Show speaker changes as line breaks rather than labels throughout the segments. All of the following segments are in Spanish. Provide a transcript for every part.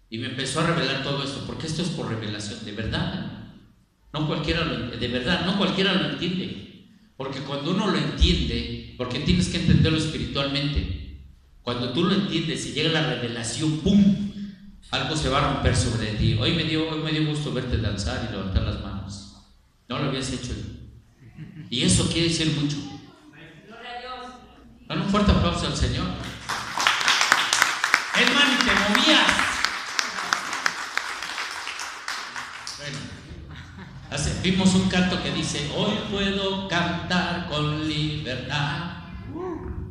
Y me empezó a revelar todo esto, porque esto es por revelación, de verdad. No cualquiera de verdad, no cualquiera lo entiende. Porque cuando uno lo entiende, porque tienes que entenderlo espiritualmente, cuando tú lo entiendes y llega la revelación, ¡pum!, algo se va a romper sobre ti. Hoy me dio gusto verte danzar y levantar las manos. No lo habías hecho. Y eso quiere decir mucho.
Gloria a Dios.
Dan un fuerte aplauso al Señor. Hermano, y te movías. Bueno, vimos un canto que dice: hoy puedo cantar con libertad,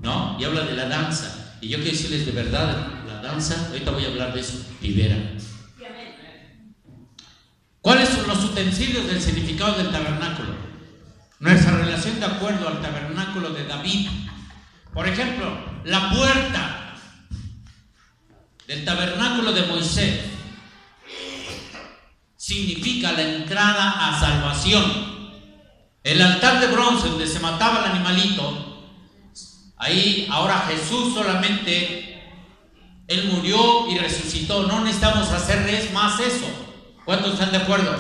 ¿no? Y habla de la danza. Y yo quiero decirles, de verdad, la danza, ahorita voy a hablar de eso, libera. ¿Cuáles son los utensilios del significado del tabernáculo? Nuestra relación de acuerdo al tabernáculo de David. Por ejemplo, la puerta del tabernáculo de Moisés significa la entrada a salvación. El altar de bronce donde se mataba el animalito, ahí ahora Jesús solamente, Él murió y resucitó. No necesitamos hacerles más eso. ¿Cuántos están de acuerdo?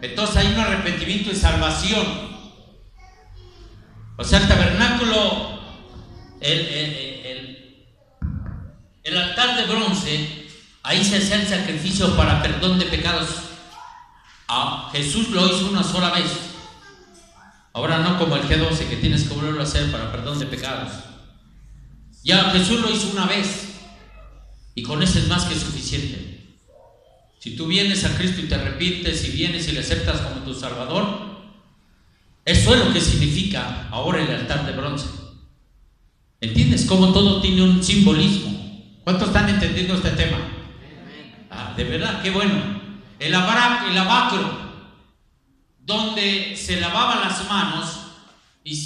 Entonces hay un arrepentimiento y salvación. O sea, el tabernáculo, el altar de bronce, ahí se hacía el sacrificio para perdón de pecados. Jesús lo hizo una sola vez. Ahora no como el G12 que tienes que volverlo a hacer para perdón de pecados. Ya Jesús lo hizo una vez y con eso es más que suficiente. Si tú vienes a Cristo y te arrepientes y vienes y le aceptas como tu Salvador, eso es lo que significa ahora el altar de bronce. ¿Entiendes cómo todo tiene un simbolismo? ¿Cuántos están entendiendo este tema? De verdad, qué bueno. El lavacro, donde se lavaban las manos, y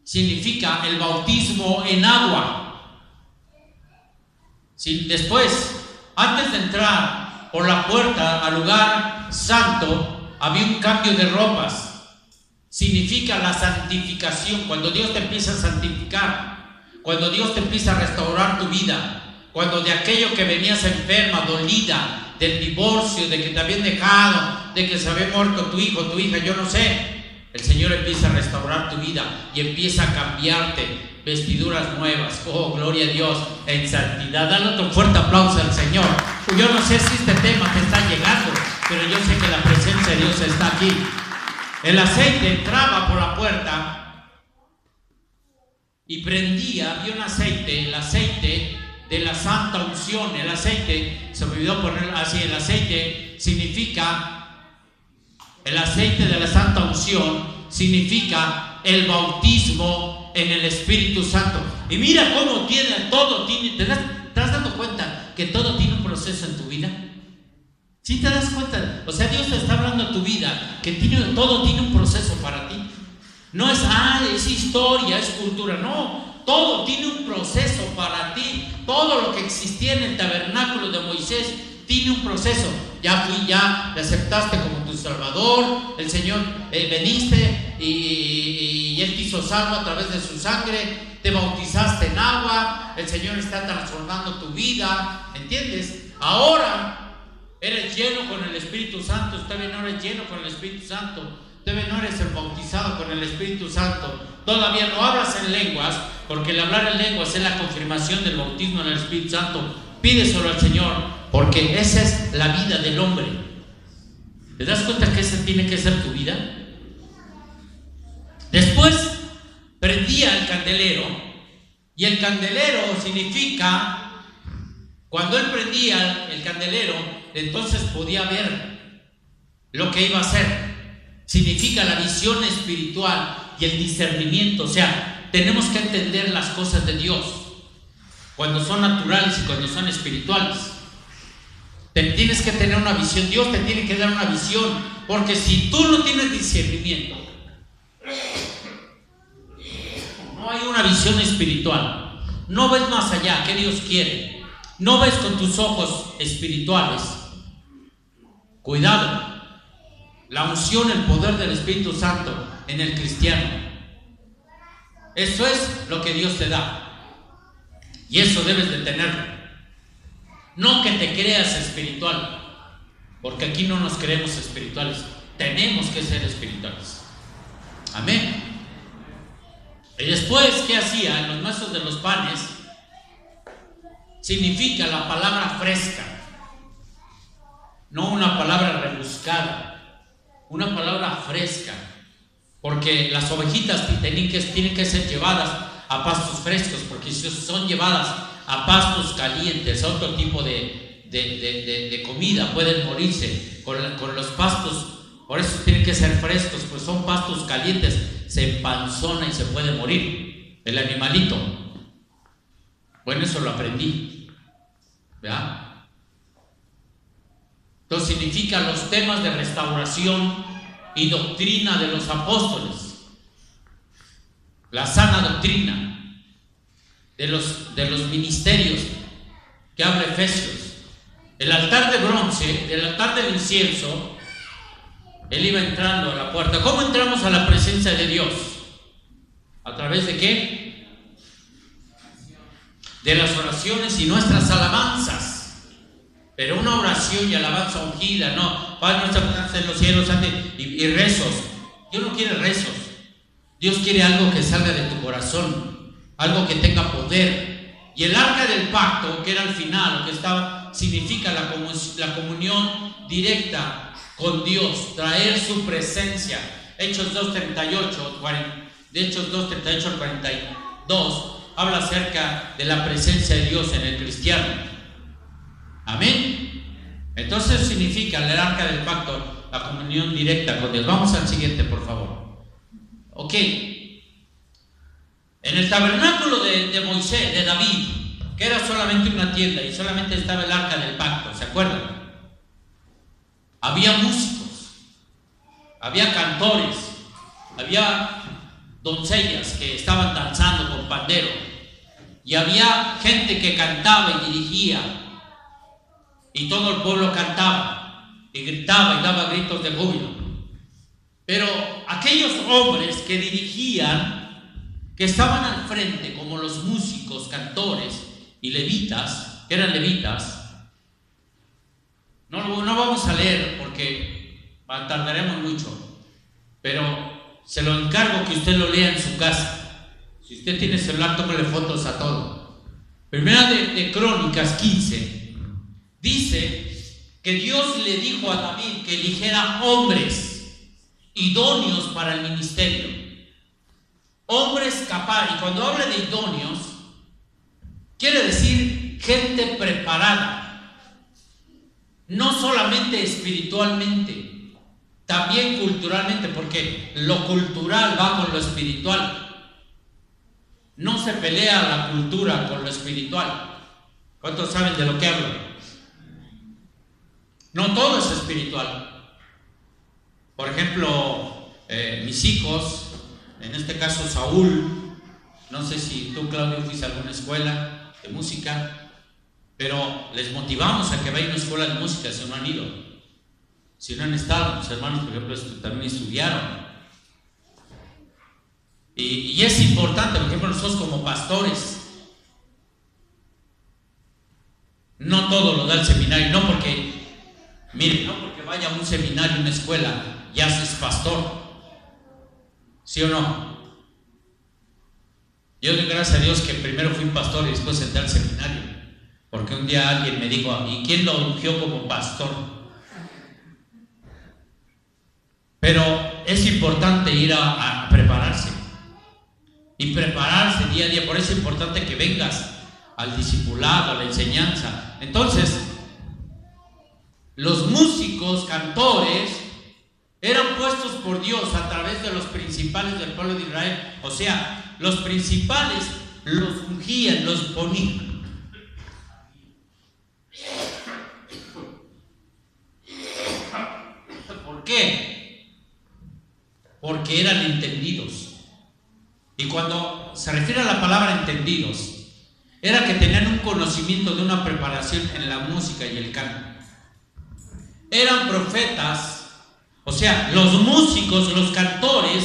significa el bautismo en agua. Después, antes de entrar por la puerta al lugar santo, había un cambio de ropas. Significa la santificación. Cuando Dios te empieza a santificar, cuando Dios te empieza a restaurar tu vida, cuando de aquello que venías enferma, dolida, del divorcio, de que te habían dejado, de que se había muerto tu hijo, tu hija, yo no sé, el Señor empieza a restaurar tu vida y empieza a cambiarte vestiduras nuevas. Oh, gloria a Dios, en santidad. Dale otro fuerte aplauso al Señor. Yo no sé si este tema te está llegando, pero yo sé que la presencia de Dios está aquí. El aceite entraba por la puerta y prendía. Había un aceite, el aceite de la santa unción. El aceite, se me olvidó ponerlo así, el aceite significa, el aceite de la santa unción significa el bautismo en el Espíritu Santo. Y mira cómo todo tiene, ¿te estás dando cuenta que todo tiene un proceso en tu vida? ¿Sí te das cuenta? O sea, Dios te está hablando de tu vida, que todo tiene un proceso para ti. No es, es historia, es cultura, no. Todo tiene un proceso para ti. Todo lo que existía en el tabernáculo de Moisés tiene un proceso. Ya le aceptaste como tu Salvador. El Señor, veniste y Él te hizo salvo a través de su sangre. Te bautizaste en agua. El Señor está transformando tu vida. ¿Entiendes? Ahora eres lleno con el Espíritu Santo. Todavía no eres lleno con el Espíritu Santo. Todavía no eres el bautizado con el Espíritu Santo. Todavía no hablas en lenguas, porque el hablar en lenguas es la confirmación del bautismo en el Espíritu Santo. Pídeselo al Señor, porque esa es la vida del hombre. ¿Te das cuenta que esa tiene que ser tu vida? Después prendía el candelero, y el candelero significa, cuando él prendía el candelero, entonces podía ver lo que iba a hacer. Significa la visión espiritual y el discernimiento. O sea, tenemos que entender las cosas de Dios cuando son naturales y cuando son espirituales. Tienes que tener una visión. Dios te tiene que dar una visión, porque si tú no tienes discernimiento, no hay una visión espiritual, no ves más allá que Dios quiere, no ves con tus ojos espirituales. Cuidado. La unción, el poder del Espíritu Santo en el cristiano. Eso es lo que Dios te da. Y eso debes de tenerlo. No que te creas espiritual, porque aquí no nos creemos espirituales. Tenemos que ser espirituales. Amén. Y después, ¿qué hacían los maestros de los panes? Significa la palabra fresca, no una palabra rebuscada, una palabra fresca, porque las ovejitas tienen que ser llevadas a pastos frescos, porque si son llevadas a pastos calientes, a otro tipo de comida, pueden morirse con los pastos. Por eso tienen que ser frescos, pues son pastos calientes, se empanzona y se puede morir el animalito. Bueno, eso lo aprendí, ¿verdad? Entonces significa los temas de restauración y doctrina de los apóstoles, la sana doctrina de los ministerios que habla Efesios. El altar de bronce, el altar del incienso, él iba entrando a la puerta. ¿Cómo entramos a la presencia de Dios? ¿A través de qué? De las oraciones y nuestras alabanzas. Pero una oración y alabanza ungida, no. Padre nuestro que estás en los cielos, y rezos. Dios no quiere rezos. Dios quiere algo que salga de tu corazón, algo que tenga poder. Y el arca del pacto, que era al final, lo que estaba, significa la comunión directa con Dios, traer su presencia. Hechos 2:38, de Hechos 2:38 al 42, habla acerca de la presencia de Dios en el cristiano. Amén. Entonces significa el arca del pacto, la comunión directa con Dios. Vamos al siguiente, por favor. Ok. En el tabernáculo de Moisés, de David, que era solamente una tienda y solamente estaba el arca del pacto, ¿se acuerdan? Había músicos, había cantores, había doncellas que estaban danzando con pandero, y había gente que cantaba y dirigía, y todo el pueblo cantaba y gritaba y daba gritos de júbilo. Pero aquellos hombres que dirigían, que estaban al frente, como los músicos, cantores y levitas, que eran levitas, no vamos a leer porque tardaremos mucho, pero se lo encargo que usted lo lea en su casa. Si usted tiene celular, tómale fotos a todo. Primera de Crónicas 15 dice que Dios le dijo a David que eligiera hombres idóneos para el ministerio, hombres capaces. Y cuando habla de idóneos, quiere decir gente preparada. No solamente espiritualmente, también culturalmente, porque lo cultural va con lo espiritual. No se pelea la cultura con lo espiritual. ¿Cuántos saben de lo que hablo? No todo es espiritual. Por ejemplo, mis hijos, en este caso Saúl, no sé si tú, Claudio, fuiste a alguna escuela de música, pero les motivamos a que vayan a una escuela de música si no han ido. Si no han estado, mis hermanos, por ejemplo, también estudiaron. Y es importante, por ejemplo, nosotros como pastores, no todo lo da el seminario, no porque vaya a un seminario, una escuela, ya seas pastor. ¿Sí o no? Yo doy gracias a Dios que primero fui pastor y después entré al seminario. Porque un día alguien me dijo, ¿y quién lo ungió como pastor? Pero es importante ir a prepararse. Y prepararse día a día. Por eso es importante que vengas al discipulado, a la enseñanza. Entonces, los músicos, cantores, eran puestos por Dios a través de los principales del pueblo de Israel. O sea, los principales los ungían, los ponían. ¿Por qué? Porque eran entendidos. Y cuando se refiere a la palabra entendidos, era que tenían un conocimiento de una preparación en la música y el canto. Eran profetas, o sea, los músicos, los cantores.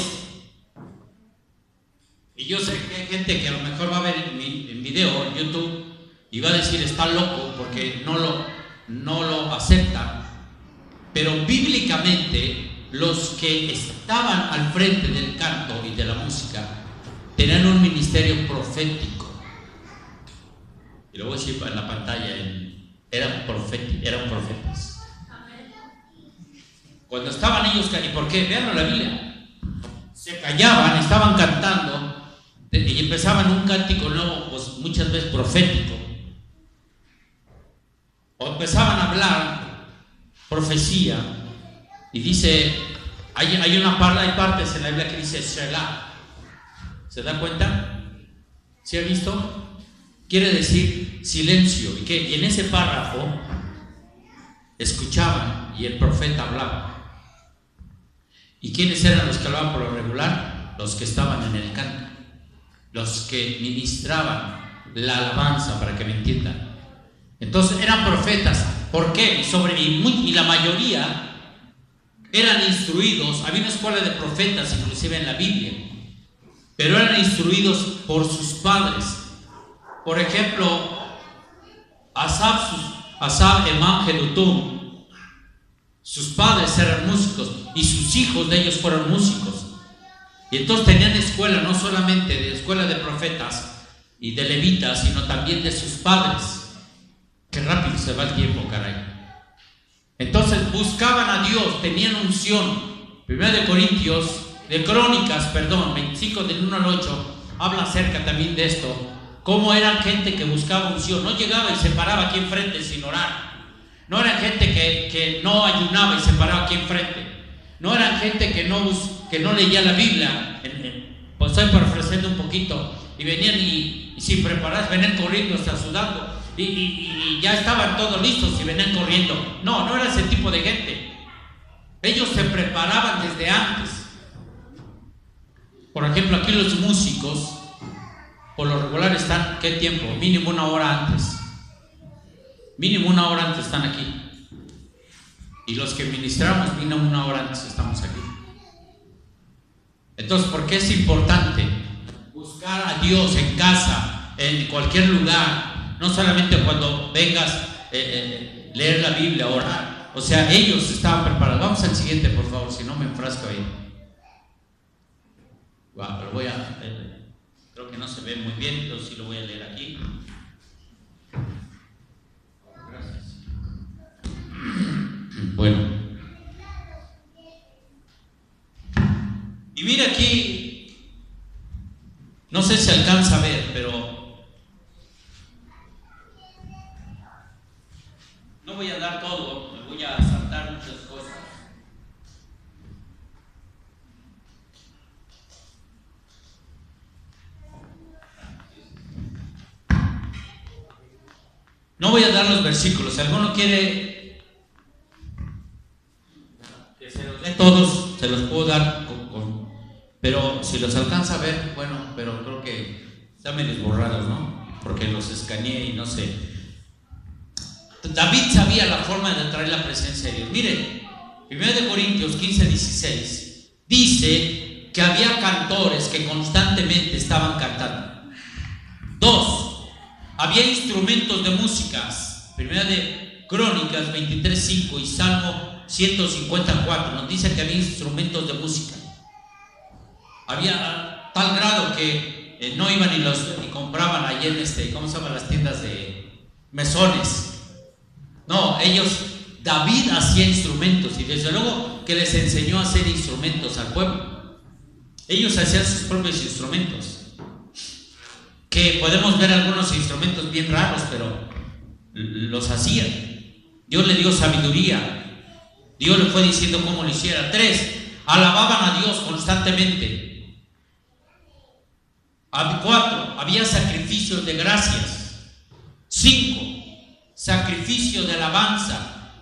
Y yo sé que hay gente que a lo mejor va a ver en video, en YouTube, Y va a decir, está loco porque no lo acepta. Pero bíblicamente, los que estaban al frente del canto y de la música tenían un ministerio profético. Y lo voy a decir en la pantalla, eran profetas. Cuando estaban ellos, ¿y por qué? Vean la Biblia. Se callaban, estaban cantando y empezaban un cántico nuevo, pues muchas veces profético. O empezaban a hablar profecía. Y dice, hay partes en la Biblia que dice Shelah. ¿Se da cuenta? ¿Sí ha visto? Quiere decir silencio. Y en ese párrafo escuchaban y el profeta hablaba. ¿Y quiénes eran los que hablaban por lo regular? Los que estaban en el canto, los que ministraban la alabanza, para que me entiendan. Entonces eran profetas. ¿Por qué? Y la mayoría eran instruidos. Había una escuela de profetas inclusive en la Biblia, pero eran instruidos por sus padres. Por ejemplo, Asaf, Emán, Jedutum, sus padres eran músicos y sus hijos de ellos fueron músicos. Y entonces tenían escuela, no solamente de escuela de profetas y de levitas, sino también de sus padres. Qué rápido se va el tiempo, caray. Entonces buscaban a Dios, tenían unción. 1 de Crónicas, 25 del 1 al 8, habla acerca también de esto. Cómo eran gente que buscaba unción. No llegaba y se paraba aquí enfrente sin orar. No eran gente que no ayunaba y se paraba aquí enfrente. No eran gente que no leía la Biblia. Pues estoy parafraseando un poquito. Y venían y sin prepararse, venían corriendo hasta sudando. Y ya estaban todos listos y venían corriendo. No era ese tipo de gente. Ellos se preparaban desde antes. Por ejemplo, aquí los músicos, por lo regular están, ¿qué tiempo? Mínimo 1 hora antes. Mínimo 1 hora antes están aquí. Y los que ministramos, mínimo 1 hora antes estamos aquí. Entonces, ¿por qué es importante buscar a Dios en casa, en cualquier lugar? No solamente cuando vengas leer la Biblia, orar. O sea, ellos estaban preparados. Vamos al siguiente, por favor, si no me enfrasco ahí. Wow, lo voy a... creo que no se ve muy bien, pero sí lo voy a leer aquí. Gracias. Bueno. Y mira aquí, no sé si alcanza a ver, pero no voy a dar todo, me voy a saltar muchas cosas. No voy a dar los versículos. Si alguno quiere que se los dé todos, se los puedo dar pero si los alcanza a ver, bueno, pero creo que están medio borrados, ¿no? Porque los escaneé y no sé. David sabía la forma de traer la presencia de Dios. Miren, 1 Corintios 15:16 dice que había cantores que constantemente estaban cantando. 2. Había instrumentos de músicas. 1 Crónicas 23:5 y Salmo 154 nos dice que había instrumentos de música. Había tal grado que no iban y compraban allí en ¿cómo se llaman las tiendas de mesones? No, David hacía instrumentos y desde luego que les enseñó a hacer instrumentos al pueblo. Ellos hacían sus propios instrumentos, que podemos ver algunos instrumentos bien raros, pero los hacían. Dios le dio sabiduría. Dios le fue diciendo cómo lo hiciera. 3. Alababan a Dios constantemente. 4. Había sacrificios de gracias. 5. Sacrificio de alabanza.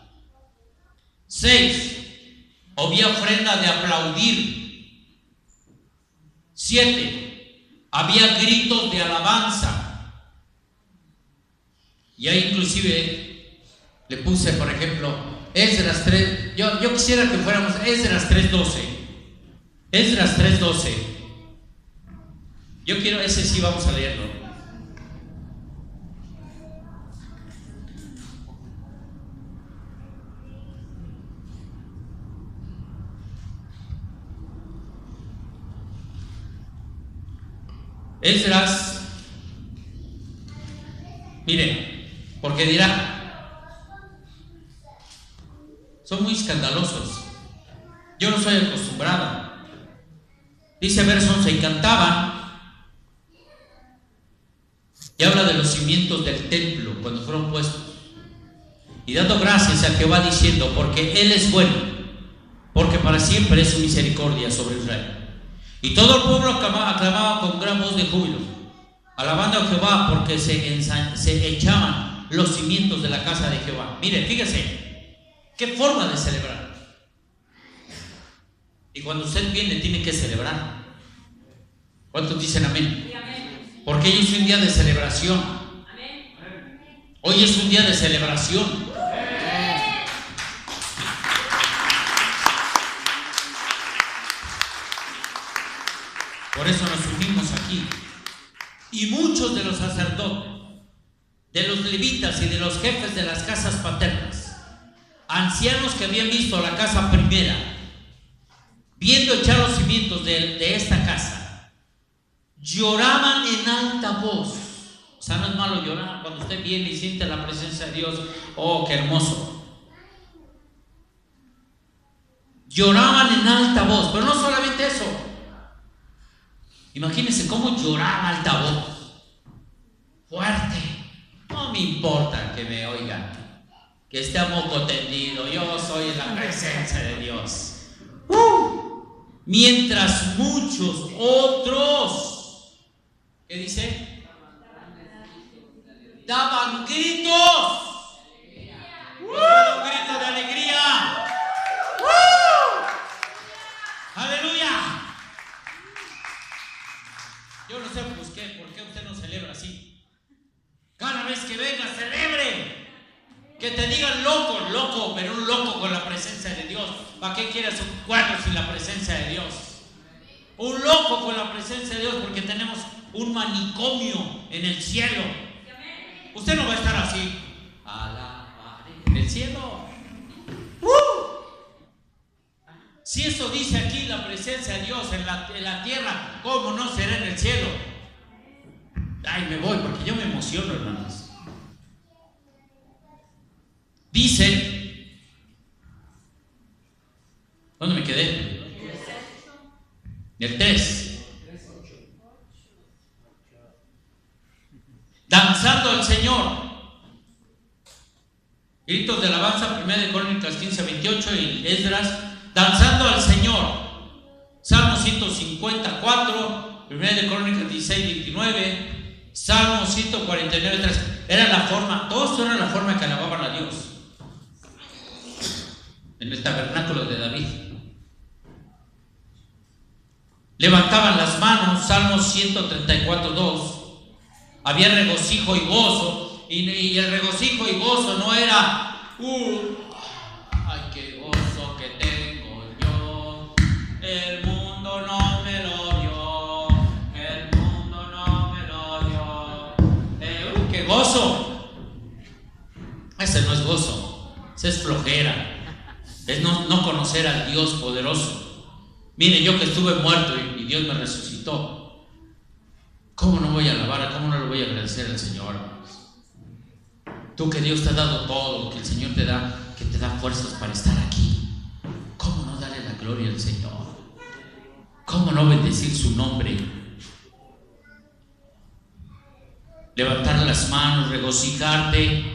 6. Había ofrenda de aplaudir. 7. Había gritos de alabanza. Y ahí inclusive le puse, por ejemplo, Esdras 3. Yo quisiera que fuéramos Esdras 3:12. Esdras 3:12. Yo quiero, ese sí vamos a leerlo. Esdras, mire, porque dirá, son muy escandalosos. Yo no soy acostumbrado. Dice verso 11, y cantaban, y habla de los cimientos del templo cuando fueron puestos, y dando gracias a Jehová diciendo, porque Él es bueno, porque para siempre es su misericordia sobre Israel. Y todo el pueblo aclamaba con gran voz de júbilo, alabando a Jehová, porque se echaban los cimientos de la casa de Jehová. Mire, fíjese, qué forma de celebrar. Y cuando usted viene tiene que celebrar. ¿Cuántos dicen amén? Porque hoy es un día de celebración. Hoy es un día de celebración. Por eso nos unimos aquí. Y muchos de los sacerdotes, de los levitas y de los jefes de las casas paternas, ancianos que habían visto la casa primera, viendo echar los cimientos de esta casa, lloraban en alta voz. O sea, no es malo llorar cuando usted viene y siente la presencia de Dios. Oh, qué hermoso. Lloraban en alta voz, pero no solamente eso. Imagínense cómo lloraba alta voz, fuerte. No me importa que me oigan, que esté a moco tendido, yo soy en la presencia de Dios. Mientras muchos otros, ¿qué dice? Daban gritos. Un grito de alegría. Aleluya. Yo no sé por qué usted no celebra así. Cada vez que venga, celebre. Que te digan loco, loco, pero un loco con la presencia de Dios. ¿Para qué quieres un cuadro sin la presencia de Dios? Un loco con la presencia de Dios, porque tenemos un manicomio en el cielo. Usted no va a estar así. En el cielo. Si eso dice aquí la presencia de Dios en la tierra, ¿cómo no será en el cielo? Ay, me voy porque yo me emociono, hermanos. Dice, ¿dónde me quedé? El 3. Danzando al Señor. Gritos de alabanza, 1 Crónicas 15-28 y Esdras. Danzando al Señor. Salmo 154, 1 Crónicas 16-29, Salmo 149-3. Era la forma, todo esto era la forma que alababan a Dios en el tabernáculo de David. Levantaban las manos, Salmo 134-2. Había regocijo y gozo, y el regocijo y gozo no era ay, qué gozo que tengo yo, el mundo no me lo dio, el mundo no me lo dio, qué gozo. Ese no es gozo, ese es flojera, es no conocer al Dios poderoso. Mire, yo que estuve muerto y Dios me resucitó, ¿cómo no voy a alabar? ¿Cómo no le voy a agradecer al Señor? Tú que Dios te ha dado todo, que el Señor te da fuerzas para estar aquí, ¿cómo no darle la gloria al Señor? ¿Cómo no bendecir su nombre? Levantar las manos, regocijarte.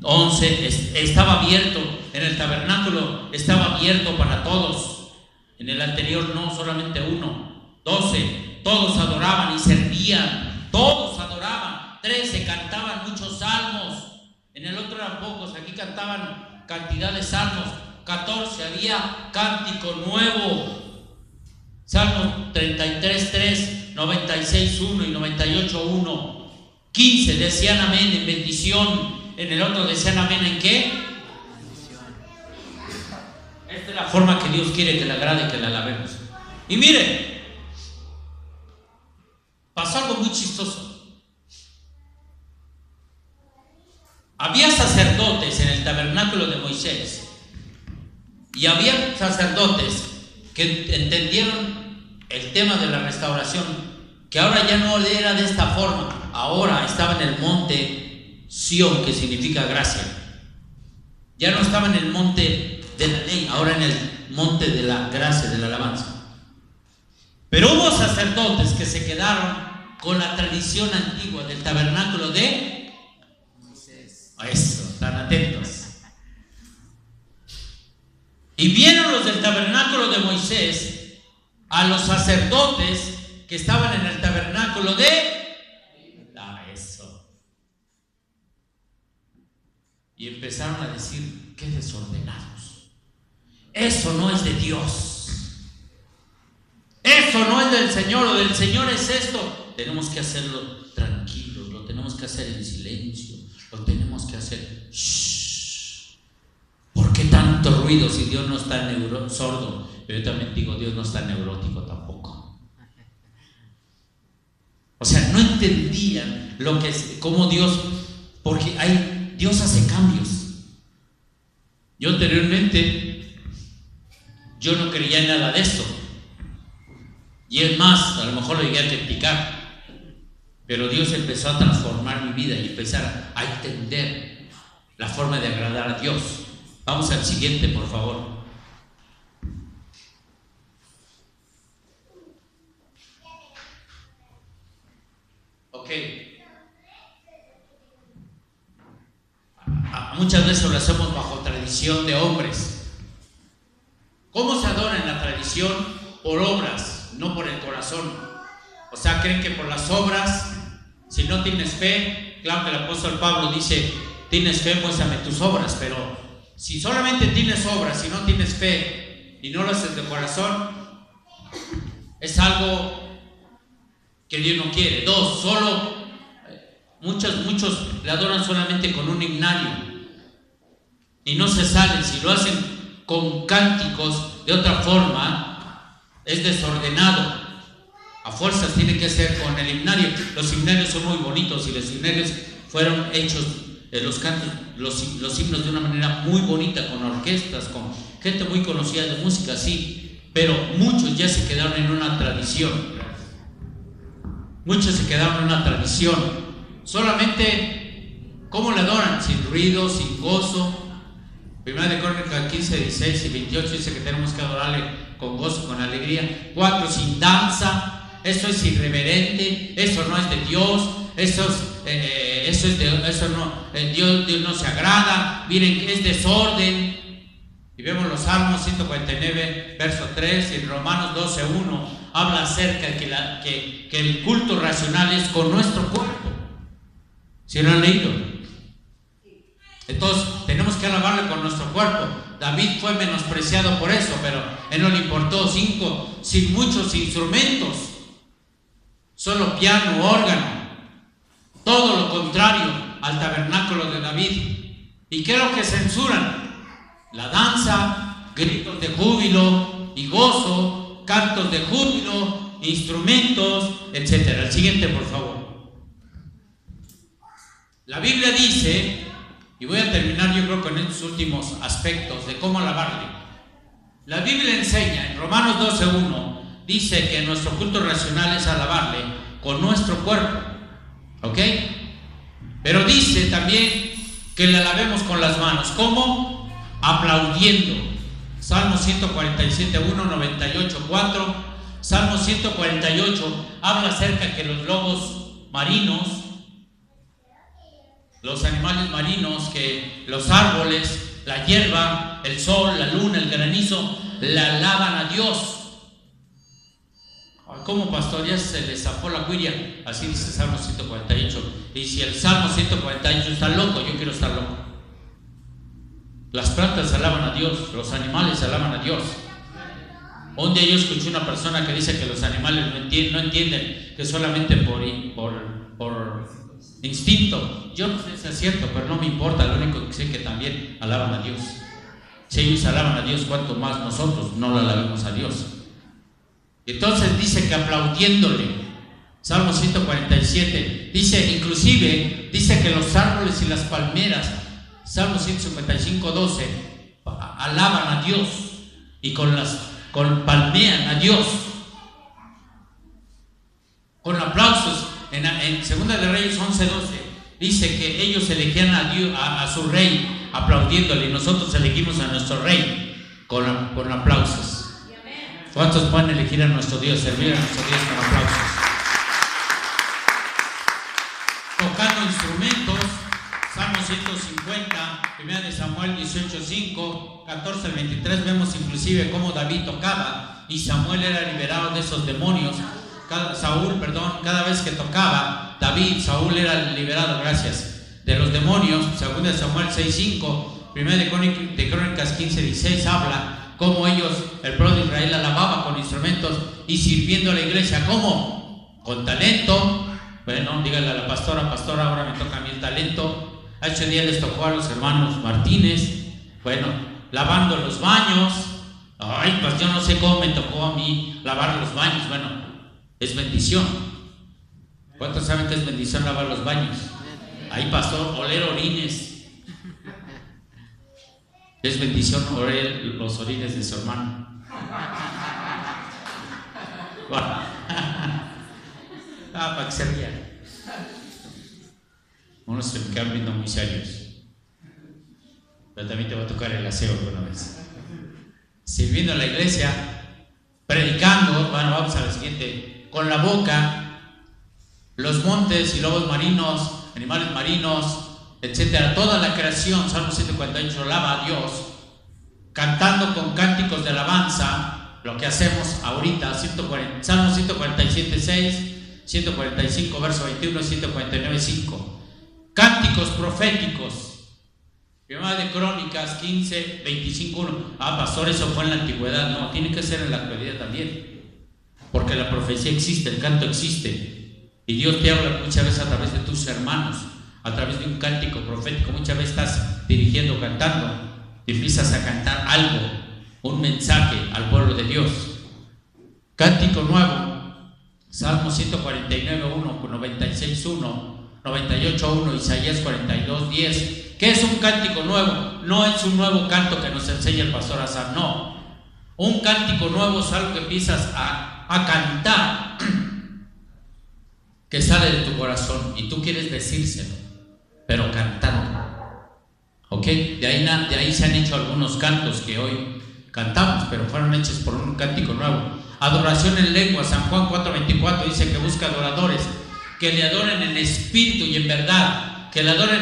11, estaba abierto en el tabernáculo, estaba abierto para todos. En el anterior no, solamente uno. 12, todos adoraban y servían, todos adoraban. 13, cantaban muchos salmos. En el otro eran pocos, aquí cantaban cantidad de salmos. 14, había cántico nuevo. Salmos 33:3, 96:1 y 98:1. 15, decían amén en bendición. En el otro decían amén en ¿qué? Esta es la forma que Dios quiere que le agrade, que le alabemos. Y miren, pasó algo muy chistoso. Había sacerdotes en el tabernáculo de Moisés, y había sacerdotes que entendieron el tema de la restauración, que ahora ya no era de esta forma, ahora estaba en el monte Sión, que significa gracia. Ya no estaba en el monte de la ley, ahora en el monte de la gracia, de la alabanza. Pero hubo sacerdotes que se quedaron con la tradición antigua del tabernáculo de Moisés. Eso, están atentos. Y vieron los del tabernáculo de Moisés a los sacerdotes que estaban en el tabernáculo de eso. Y empezaron a decir: qué desordenados. Eso no es de Dios. Eso no es del Señor, o del Señor es esto. Tenemos que hacerlo tranquilos, lo tenemos que hacer en silencio, lo tenemos que hacer shh. ¿Por qué tanto ruido si Dios no está sordo? Pero yo también digo, Dios no está neurótico tampoco. O sea, no entendían lo que es, cómo Dios, porque Dios hace cambios. Yo anteriormente, yo no creía en nada de esto. Y es más, a lo mejor lo llegué a criticar, pero Dios empezó a transformar mi vida y empezar a entender la forma de agradar a Dios. Vamos al siguiente, por favor. Ok. Muchas veces lo hacemos bajo tradición de hombres. ¿Cómo se adora en la tradición? Por obras, no por el corazón. O sea, creen que por las obras, si no tienes fe, claro que el apóstol Pablo dice: tienes fe, muéstrame tus obras. Pero si solamente tienes obras y no tienes fe y no lo haces de corazón, es algo que Dios no quiere. Dos, solo muchos le adoran solamente con un himnario y no se salen. Si lo hacen con cánticos de otra forma, es desordenado. A fuerzas tiene que ser con el himnario. Los himnarios son muy bonitos y los himnarios fueron hechos, los cantos, los himnos de una manera muy bonita, con orquestas, con gente muy conocida de música, sí. Pero muchos ya se quedaron en una tradición. Muchos se quedaron en una tradición. Solamente, ¿cómo le adoran? Sin ruido, sin gozo. Primera de Crónicas 15, 16 y 28 dice que tenemos que adorarle con gozo, con alegría. 4, sin danza. Eso es irreverente, eso no es de Dios, Dios no se agrada. Miren que es desorden. Y vemos los Salmos 149, verso 3, y en Romanos 12, 1 habla acerca de que el culto racional es con nuestro cuerpo. ¿Sí lo han leído? Entonces tenemos que alabarle con nuestro cuerpo. David fue menospreciado por eso, pero él no le importó. 5, sin muchos instrumentos, solo piano, órgano, todo lo contrario al tabernáculo de David. ¿Y qué es lo que censuran? La danza, gritos de júbilo y gozo, cantos de júbilo, instrumentos, etc. El siguiente, por favor. La Biblia dice, y voy a terminar yo creo con estos últimos aspectos de cómo alabarle. La Biblia enseña en Romanos 12:1, dice que nuestro culto racional es alabarle con nuestro cuerpo, ¿ok? Pero dice también que le alabemos con las manos. ¿Cómo? Aplaudiendo. Salmo 147:1, 98:4. Salmo 148 habla acerca que los lobos marinos, los animales marinos, que los árboles, la hierba, el sol, la luna, el granizo, le alaban a Dios. ¿Cómo, pastor? Ya se le zafó la cuiria. Así dice Salmo 148. Y si el Salmo 148 está loco, yo quiero estar loco. Las plantas alaban a Dios, los animales alaban a Dios. Un día yo escuché una persona que dice que los animales no entienden, que solamente por instinto. Yo no sé si es cierto, pero no me importa. Lo único que sé es que también alaban a Dios. Si ellos alaban a Dios, ¿cuánto más nosotros no le alabemos a Dios? Entonces dice que aplaudiéndole. Salmo 147 dice, inclusive dice que los árboles y las palmeras, Salmo 155:12, alaban a Dios y palmean a Dios. con aplausos. En Segunda de Reyes 11:12 dice que ellos elegían a Dios, a su rey, aplaudiéndole, y nosotros elegimos a nuestro rey con aplausos. ¿Cuántos pueden elegir a nuestro Dios, servir a nuestro Dios con aplausos? Tocando instrumentos, Salmo 150, 1 de Samuel 18:5, 14 al 23, vemos inclusive cómo David tocaba y Samuel era liberado de esos demonios. Cada vez que tocaba Saúl era liberado, de los demonios. 2 de Samuel 6:5, 1 de Crónicas 15:16 habla cómo el pueblo de Israel alababa con instrumentos y sirviendo a la iglesia. ¿Cómo? Con talento. Bueno, dígale a la pastora, ahora me toca a mí el talento. Hace 8 días les tocó a los hermanos Martínez, lavando los baños. Ay, pues yo no sé cómo me tocó a mí lavar los baños. Bueno, es bendición. ¿Cuántos saben que es bendición lavar los baños? Ahí, pastor, oler orines. Es bendición oler los orines de su hermano. Para que se rían. Unos se me quedan viendo muy serios. Pero también te va a tocar el aseo alguna vez. Sirviendo a la iglesia, predicando. Bueno, vamos a la siguiente. Con la boca, los montes y lobos marinos, animales marinos, etcétera, toda la creación. Salmo 148 alaba a Dios, cantando con cánticos de alabanza, lo que hacemos ahorita. Salmo 147:6, 145 verso 21, 149:5. Cánticos proféticos. 1 de Crónicas 15:25:1. Pastor, eso fue en la antigüedad. No, tiene que ser en la actualidad también, porque la profecía existe, el canto existe. Y Dios te habla muchas veces a través de tus hermanos, a través de un cántico profético. Muchas veces estás dirigiendo, cantando, y empiezas a cantar algo, un mensaje al pueblo de Dios. Cántico nuevo, Salmo 149:1, 96:1, 98:1, Isaías 42:10. ¿Qué es un cántico nuevo? No es un nuevo canto que nos enseña el pastor Azar, no. Un cántico nuevo es algo que empiezas a cantar, que sale de tu corazón y tú quieres decírselo, pero cantando. ¿Ok? De ahí se han hecho algunos cantos que hoy cantamos, pero fueron hechos por un cántico nuevo. Adoración en lengua, San Juan 4:24 dice que busca adoradores que le adoren en espíritu y en verdad, que le adoren